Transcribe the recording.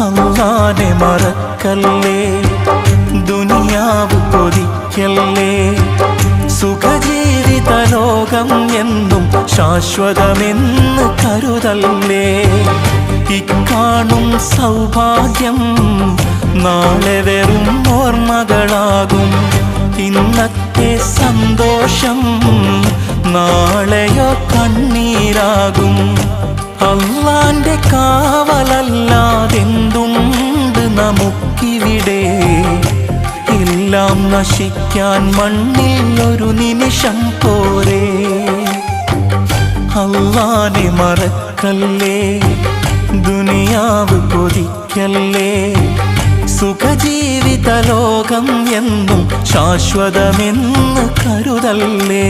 അല്ലാഹനെ മറക്കല്ലേ, ദുനിയാവ് കൊതിക്കല്ലേ. സുഖജീവിത ലോകം എന്നും ശാശ്വതമെന്ന് കരുതല്ലേ. ഇക്കാണും സൗഭാഗ്യം നാളെ വെറും ഓർമ്മകളാകും. ഇന്നത്തെ സന്തോഷം നാളെയോ കണ്ണീരാകും. അല്ലാന്റെ കാവലല്ലാതെന്തുണ്ട് നമുക്കിവിടെ? എല്ലാം നശിക്കാൻ മണ്ണിൽ ഒരു നിമിഷം പോരെ. അല്ലാഹനെ മറക്കല്ലേ, ദുനിയാവ് കൊതിക്കല്ലേ. സുഖജീവിത ലോകം എന്നും ശാശ്വതമെന്ന് കരുതല്ലേ.